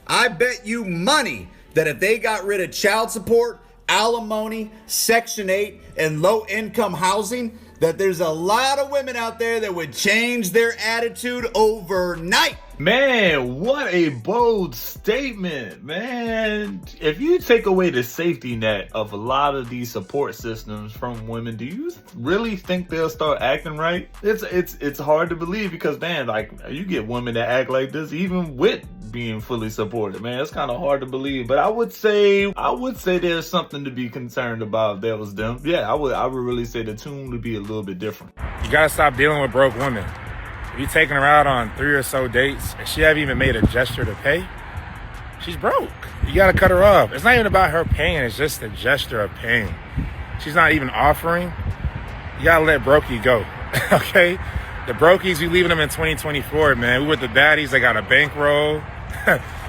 I bet you money that if they got rid of child support, alimony, Section 8, and low-income housing, that there's a lot of women out there that would change their attitude overnight. Man, what a bold statement, man. If you take away the safety net of a lot of these support systems from women, do you really think they'll start acting right? It's hard to believe because, man, like, you get women that act like this even with being fully supported, man. It's kind of hard to believe, but I would say there's something to be concerned about if that was them. Yeah, I would really say the tune would be a little bit different. You gotta stop dealing with broke women. If you taking her out on 3 or so dates and she haven't even made a gesture to pay, she's broke. You gotta cut her off. It's not even about her paying, it's just the gesture of paying. She's not even offering. You gotta let brokey go, okay? The brokies, we leaving them in 2024, man. We with the baddies, they got a bankroll.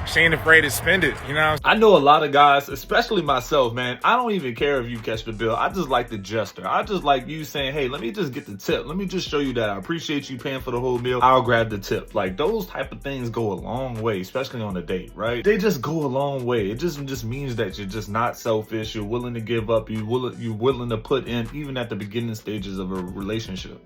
She ain't afraid to spend it, you know? I know a lot of guys, especially myself, man. I don't even care if you catch the bill. I just like the gesture. I just like you saying, hey, let me just get the tip. Let me just show you that I appreciate you paying for the whole meal. I'll grab the tip. Like, those type of things go a long way, especially on a date, right? They just go a long way. It just means that you're just not selfish. You're willing to give up. You're willing to put in, even at the beginning stages of a relationship.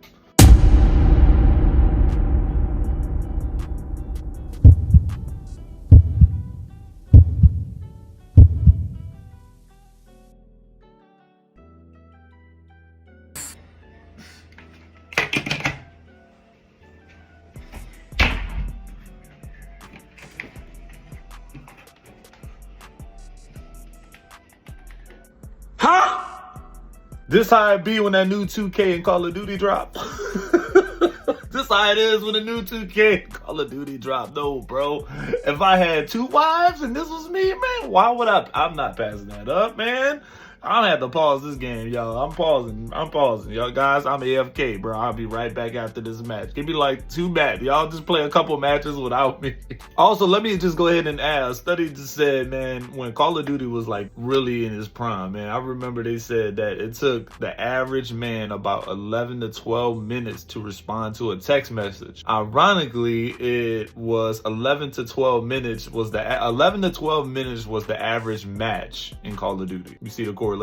This how it be when that new 2K and Call of Duty drop. This how it is when the new 2K and Call of Duty drop. No, bro. If I had 2 wives and this was me, man, why would I'm not passing that up, man. I don't have to pause this game, y'all. I'm pausing. Y'all guys, I'm AFK, bro. I'll be right back after this match. Give me like 2 matches. Y'all just play a couple matches without me. Also, let me just go ahead and add. A study just said, man, when Call of Duty was like really in its prime, man, I remember they said that it took the average man about 11 to 12 minutes to respond to a text message. Ironically, it was 11 to 12 minutes was the average match in Call of Duty. You see the correlation?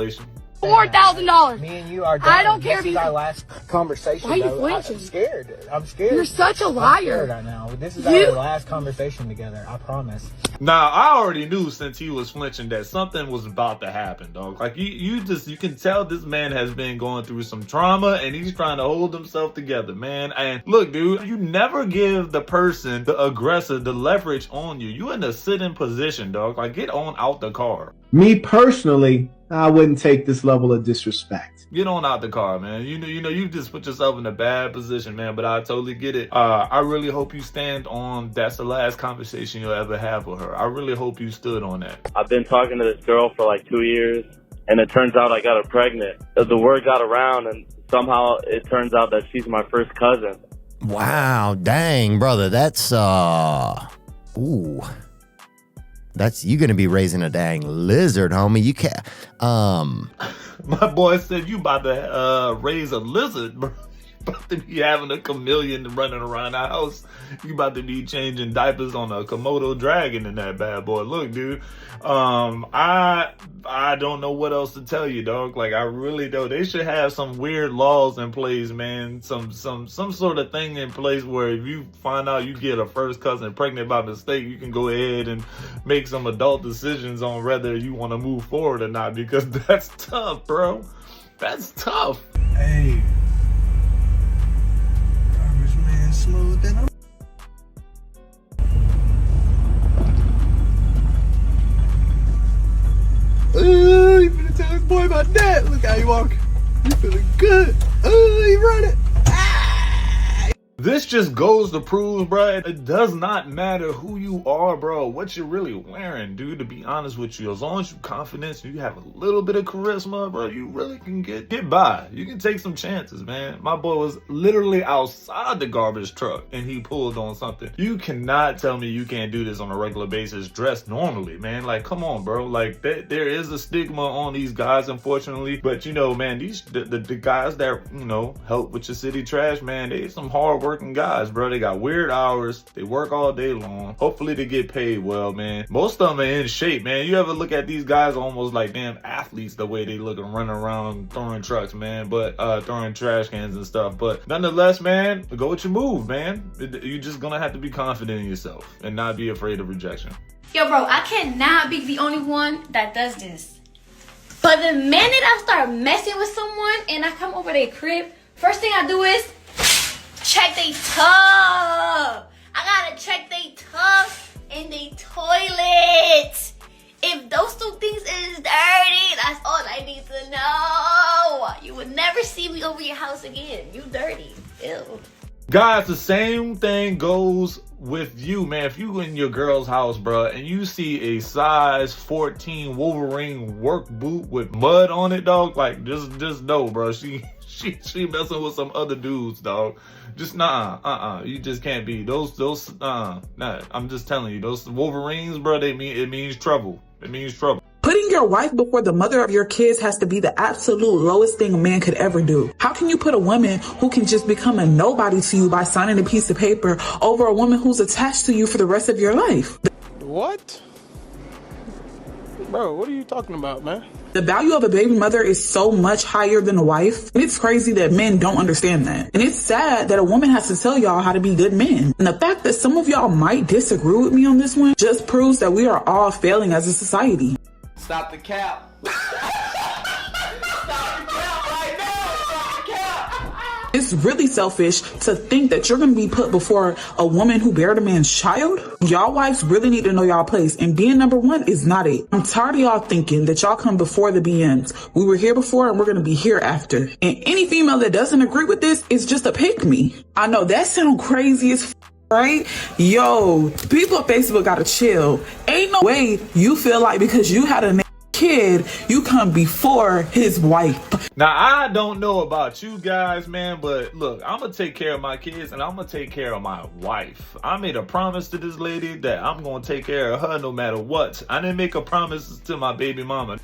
$4,000. Me and you are done. I don't care this if is you. our last conversation. Why are you though. flinching? I'm scared. I'm scared. You're such a liar. I'm scared right now. This is our last conversation together. I promise. Now, I already knew since he was flinching that something was about to happen, dog. Like, you can tell this man has been going through some trauma and he's trying to hold himself together, man. And look, dude, you never give the person, the aggressor, the leverage on you. You in a sitting position, dog. Like, get on out the car. Me personally, I wouldn't take this level of disrespect. Get on out the car, man. You know, you just put yourself in a bad position, man, but I totally get it. I really hope you stand on that's the last conversation you'll ever have with her. I really hope you stood on that. I've been talking to this girl for like 2 years, and it turns out I got her pregnant. The word got around, and somehow it turns out that she's my first cousin. Wow, dang, brother. That's, ooh. That's, you're gonna be raising a dang lizard, homie. You can't, My boy said you about to raise a lizard, bro. You about to be having a chameleon running around the house. You about to be changing diapers on a Komodo dragon in that bad boy. Look, dude, I don't know what else to tell you, dog. Like, I really don't. They should have some weird laws in place, man. Some sort of thing in place where if you find out you get a first cousin pregnant by mistake, you can go ahead and make some adult decisions on whether you want to move forward or not, because that's tough, bro. That's tough. Hey, garbage man, smooth than I'm. Ooh, you finna tell this boy about that. Look how you walking. You feeling good. Ooh, you running. This just goes to prove, bro, it does not matter who you are, bro, what you're really wearing, dude, to be honest with you. As long as you're confident and you have a little bit of charisma, bro, you really can get by. You can take some chances, man. My boy was literally outside the garbage truck and he pulled on something. You cannot tell me you can't do this on a regular basis dressed normally, man. Like, come on, bro. Like, there is a stigma on these guys, unfortunately. But, you know, man, the guys that, you know, help with your city trash, man, they some hard work working guys, bro. They got weird hours. They work all day long. Hopefully they get paid well, man. Most of them are in shape, man. You ever look at these guys almost like damn athletes, the way they look and running around throwing trucks, man, but throwing trash cans and stuff. But nonetheless, man, go with your move, man. You're just gonna have to be confident in yourself and not be afraid of rejection. Yo, bro, I cannot be the only one that does this. But the minute I start messing with someone and I come over their crib, first thing I do is check they tub. I gotta check they tub and they toilet. If those two things is dirty, that's all I need to know. You would never see me over your house again. You dirty. Ew. Guys, the same thing goes with you, man. If you in your girl's house, bro, and you see a size 14 Wolverine work boot with mud on it, dog, like just know, bro, she messing with some other dudes, dog. Just you just can't be those nah. I'm just telling you, those Wolverines, bro, it means trouble. It means trouble. Putting your wife before the mother of your kids has to be the absolute lowest thing a man could ever do. How can you put a woman who can just become a nobody to you by signing a piece of paper over a woman who's attached to you for the rest of your life? What? Bro, what are you talking about, man? The value of a baby mother is so much higher than a wife. And it's crazy that men don't understand that. And it's sad that a woman has to tell y'all how to be good men. And the fact that some of y'all might disagree with me on this one just proves that we are all failing as a society. Stop the cap. Stop the cap right now. Stop the cap. It's really selfish to think that you're going to be put before a woman who bared a man's child. Y'all wives really need to know y'all place, and being number one is not it. I'm tired of y'all thinking that y'all come before the BMs. We were here before and we're going to be here after. And any female that doesn't agree with this is just a pick me. I know that sounds crazy as right? Yo, people on Facebook gotta chill. Ain't no way you feel like because you had a kid, you come before his wife. Now, I don't know about you guys, man, but look, I'm gonna take care of my kids and I'm gonna take care of my wife. I made a promise to this lady that I'm gonna take care of her no matter what. I didn't make a promise to my baby mama.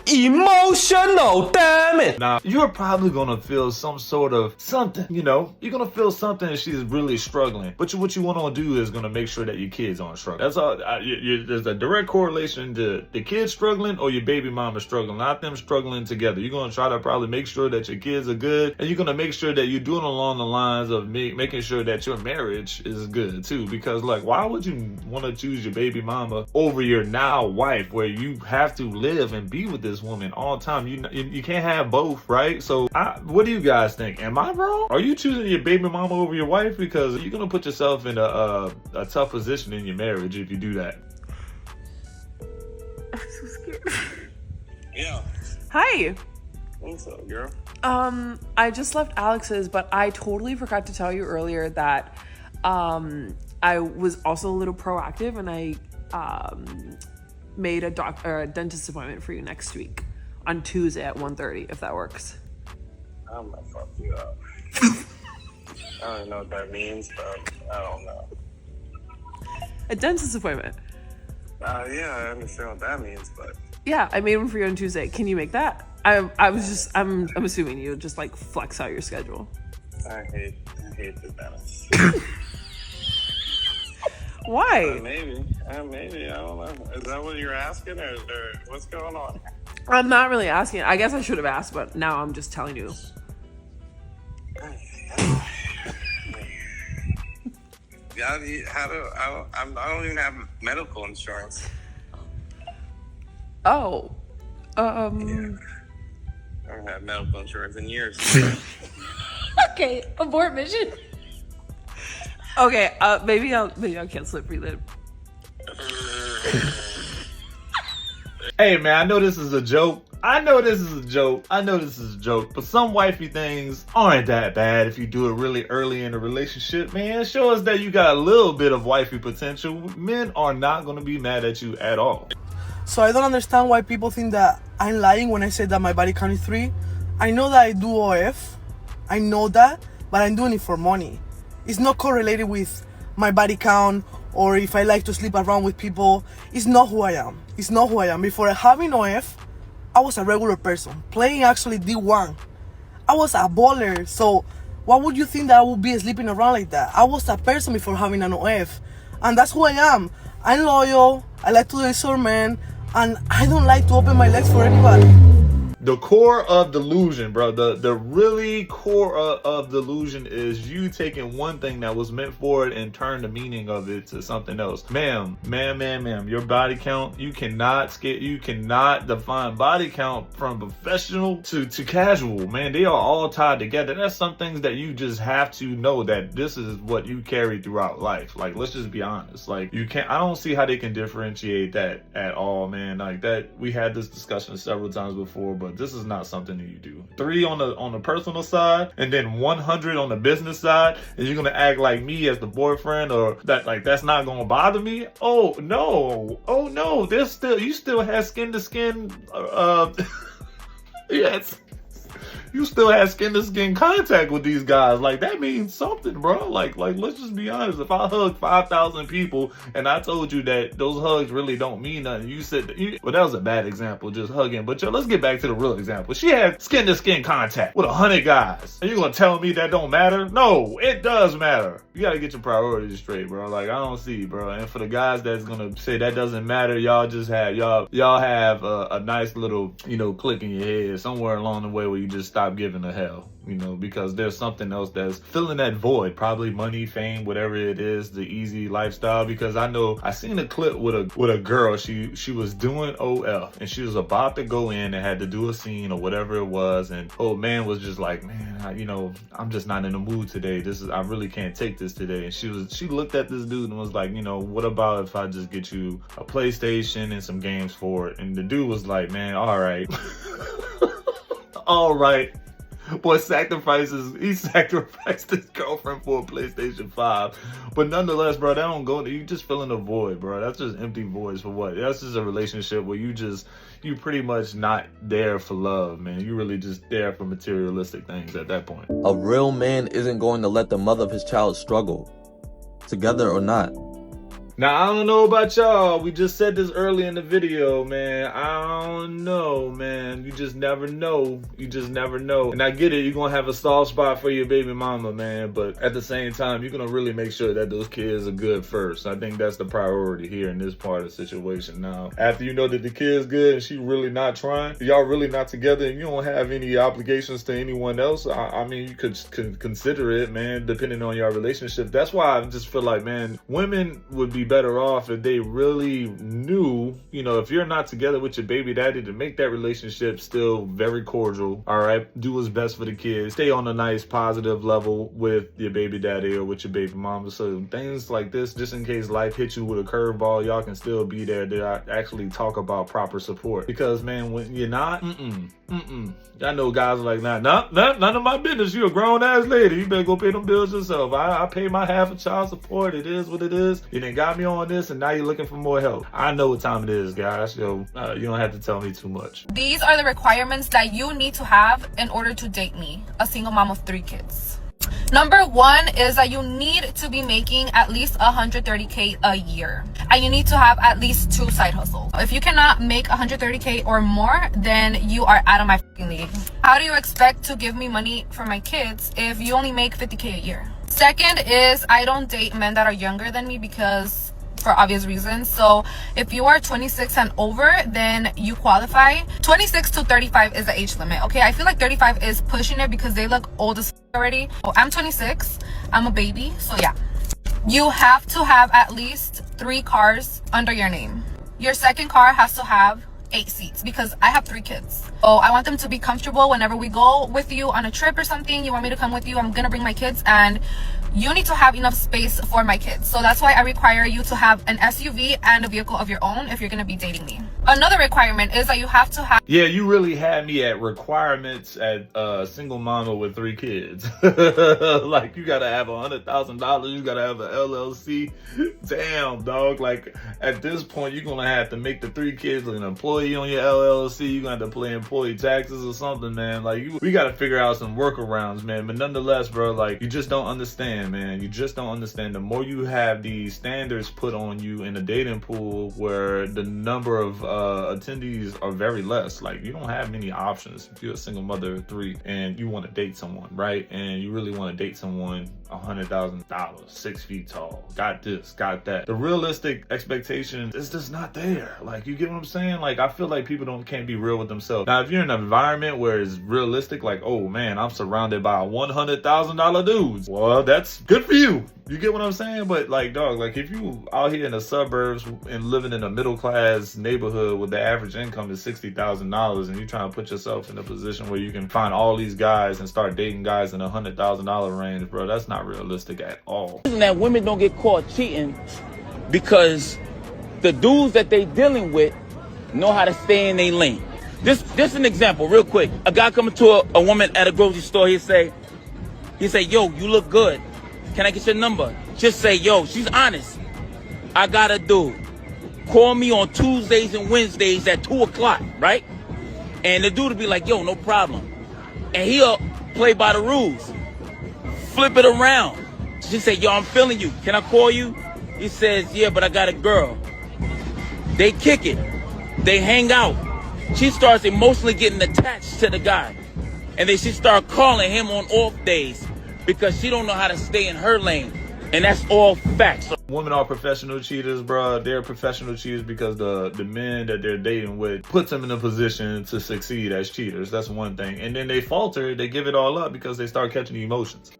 Emotional, damn it. Now, you're probably gonna feel some sort of something, you know, you're gonna feel something if she's really struggling. But what you want to do is gonna make sure that your kids aren't struggling. That's all. There's a direct correlation to the kids struggling or your baby mama struggling, not them struggling together. You're gonna try to probably make sure that your kids are good, and you're gonna make sure that you're doing along the lines of making sure that your marriage is good too. Because like, why would you want to choose your baby mama over your now wife, where you have to live and be with this woman all the time? You can't have both, right? So what do you guys think? Am I wrong? Are you choosing your baby mama over your wife? Because you're gonna put yourself in a tough position in your marriage if you do that. I'm so scared. Yeah. Hi. What's up, girl? I just left Alex's, but I totally forgot to tell you earlier that I was also a little proactive, and I made a dentist appointment for you next week on Tuesday at 1:30, if that works. I'm gonna fuck you up. I don't know what that means, but I don't know. A dentist appointment. Yeah, I understand what that means, but Yeah, I made one for you on Tuesday. Can you make that? I'm assuming you just like flex out your schedule. I hate the dentist. Why? Maybe. I don't know. Is that what you're asking, or what's going on? I'm not really asking. I guess I should have asked, but now I'm just telling you. Yeah, I don't even have medical insurance. Oh. Yeah. I haven't had medical insurance in years. Okay, abort mission. Okay, maybe I'll cancel it for you then. Hey man, I know this is a joke. But some wifey things aren't that bad if you do it really early in a relationship, man. Show us that you got a little bit of wifey potential. Men are not going to be mad at you at all. So I don't understand why people think that I'm lying when I say that my body count is 3. I know that I do OF. I know that, but I'm doing it for money. It's not correlated with my body count or if I like to sleep around with people. It's not who I am. Before having OF, I was a regular person, playing actually D1. I was a baller, so why would you think that I would be sleeping around like that? I was that person before having an OF. And that's who I am. I'm loyal, I like to date men, and I don't like to open my legs for anybody. The core of delusion, bro, the really core of delusion is you taking one thing that was meant for it and turn the meaning of it to something else. Ma'am, your body count, you cannot define body count from professional to casual, man. They are all tied together. That's some things that you just have to know, that this is what you carry throughout life. Like, let's just be honest. Like, I don't see how they can differentiate that at all, man. Like, that, we had this discussion several times before, but this is not something that you do. 3 on the personal side and then 100 on the business side, and you're gonna act like me as the boyfriend, or that, like, that's not gonna bother me? Oh no, there's you still have skin to skin yes, you still have skin to skin contact with these guys. Like, that means something, bro. Like let's just be honest. If I hug 5,000 people and I told you that those hugs really don't mean nothing, you said well, that was a bad example, just hugging. But yo, let's get back to the real example. She had skin to skin contact with 100 guys, and you're gonna tell me that don't matter? No, it does matter. You gotta get your priorities straight, bro. Like, I don't see, bro. And for the guys that's gonna say that doesn't matter, y'all just have y'all have a nice little, click in your head somewhere along the way where you just stop giving a hell, because there's something else that's filling that void. Probably money, fame, whatever it is, the easy lifestyle. Because I seen a clip with a girl. She was doing OF and she was about to go in and had to do a scene or whatever it was, and old man was just like, man, I'm just not in the mood today. I really can't take this today. And she looked at this dude and was like, what about if I just get you a PlayStation and some games for it? And the dude was like, man, all right. All right. Boy, he sacrificed his girlfriend for a PlayStation 5. But nonetheless, bro, that don't go, you just filling a void, bro. That's just empty voids for what? That's just a relationship where you pretty much not there for love, man. You really just there for materialistic things at that point. A real man isn't going to let the mother of his child struggle, together or not. Now, I don't know about y'all. We just said this early in the video, man. I don't know, man. You just never know. You just never know. And I get it. You're going to have a soft spot for your baby mama, man. But at the same time, you're going to really make sure that those kids are good first. I think that's the priority here in this part of the situation. Now, after you know that the kid's good and she really not trying, y'all really not together, and you don't have any obligations to anyone else, I mean, you could consider it, man, depending on your relationship. That's why I just feel like, man, women would be better off if they really knew, if you're not together with your baby daddy, to make that relationship still very cordial. All right, do what's best for the kids, stay on a nice positive level with your baby daddy or with your baby mama, so things like this, just in case life hits you with a curveball, y'all can still be there to actually talk about proper support. Because, man, when you're not, I know guys are like, none of my business. You a grown ass lady. You better go pay them bills yourself. I pay my half of child support. It is what it is. You done got me on this, and now you're looking for more help. I know what time it is, guys. So you don't have to tell me too much. These are the requirements that you need to have in order to date me, a single mom of 3 kids. Number 1 is that you need to be making at least $130K a year, and you need to have at least 2 side hustles. If you cannot make $130K or more, then you are out of my fucking league. How do you expect to give me money for my kids if you only make $50K a year? Second is, I don't date men that are younger than me because for obvious reasons. So if you are 26 and over, then you qualify. 26 to 35 is the age limit. Okay, I feel like 35 is pushing it because they look old as already. Oh, I'm 26, I'm a baby, so yeah. You have to have at least 3 cars under your name. Your second car has to have 8 seats because I have 3 kids. Oh, I want them to be comfortable whenever we go with you on a trip or something. You want me to come with you, I'm gonna bring my kids, and you need to have enough space for my kids. So that's why I require you to have an SUV and a vehicle of your own if you're gonna be dating me. Another requirement is that you have to have... Yeah, you really had me at requirements at single mama with 3 kids. Like, you gotta have $100,000, you gotta have an LLC. Damn, dog. Like, at this point, you're gonna have to make the 3 kids an employee on your LLC. You're gonna have to pay employee taxes or something, man. Like, we gotta figure out some workarounds, man. But nonetheless, bro, like, you just don't understand, man. You just don't understand. The more you have these standards put on you in the dating pool where the number of attendees are very less. Like, you don't have many options. If you're a single mother of 3 and you want to date someone, right? And you really want to date someone $100,000, 6 feet tall, got this, got that. The realistic expectation is just not there. Like, you get what I'm saying? Like, I feel like people can't be real with themselves. Now, if you're in an environment where it's realistic, like, oh man, I'm surrounded by $100,000 dudes, well, that's good for you. You get what I'm saying? But like, dog, like if you out here in the suburbs and living in a middle class neighborhood with the average income is $60,000 and you're trying to put yourself in a position where you can find all these guys and start dating guys in $100,000 range, bro, that's not realistic at all. That women don't get caught cheating because the dudes that they dealing with know how to stay in their lane. This an example, real quick. A guy coming to a woman at a grocery store, he say, yo, you look good. Can I get your number? Just say, yo, she's honest. I got a dude. Call me on Tuesdays and Wednesdays at 2 o'clock, right? And the dude will be like, yo, no problem. And he'll play by the rules. Flip it around. She say, yo, I'm feeling you. Can I call you? He says, yeah, but I got a girl. They kick it. They hang out. She starts emotionally getting attached to the guy. And then she start calling him on off days because she don't know how to stay in her lane. And that's all facts. Women are professional cheaters, bro. They're professional cheaters because the men that they're dating with puts them in a position to succeed as cheaters. That's one thing. And then they falter, they give it all up because they start catching the emotions.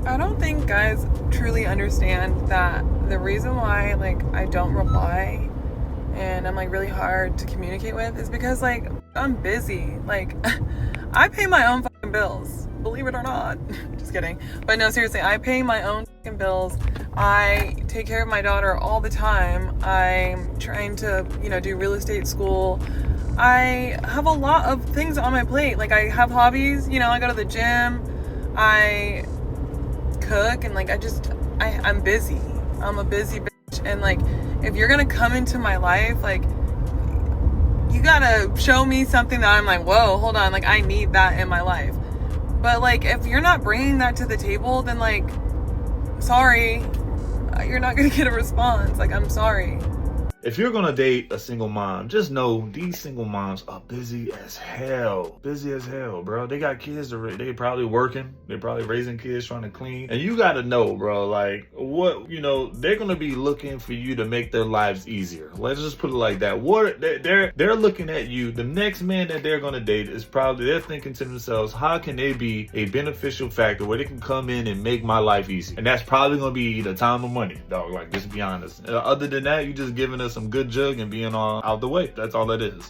I don't think guys truly understand that the reason why like I don't reply and I'm like really hard to communicate with is because like I'm busy. Like I pay my own fucking bills, believe it or not. Just kidding. But no, seriously, I pay my own fucking bills. I take care of my daughter all the time. I'm trying to, do real estate school. I have a lot of things on my plate. Like I have hobbies, I go to the gym. I cook and like I'm busy. I'm a busy bitch. And like if you're gonna come into my life, like you gotta show me something that I'm like, whoa, hold on, like I need that in my life. But like if you're not bringing that to the table, then like sorry, you're not gonna get a response. Like I'm sorry. If you're gonna date a single mom, just know these single moms are busy as hell. Busy as hell, bro. They got kids already. They probably working. They're probably raising kids, trying to clean. And you gotta know, bro, like what, they're gonna be looking for you to make their lives easier. Let's just put it like that. What they're looking at you. The next man that they're gonna date is probably, they're thinking to themselves, how can they be a beneficial factor where they can come in and make my life easy? And that's probably gonna be the time or money, dog. Like, just be honest. Other than that, you just giving us some good jug and being all out the way. That's all that is.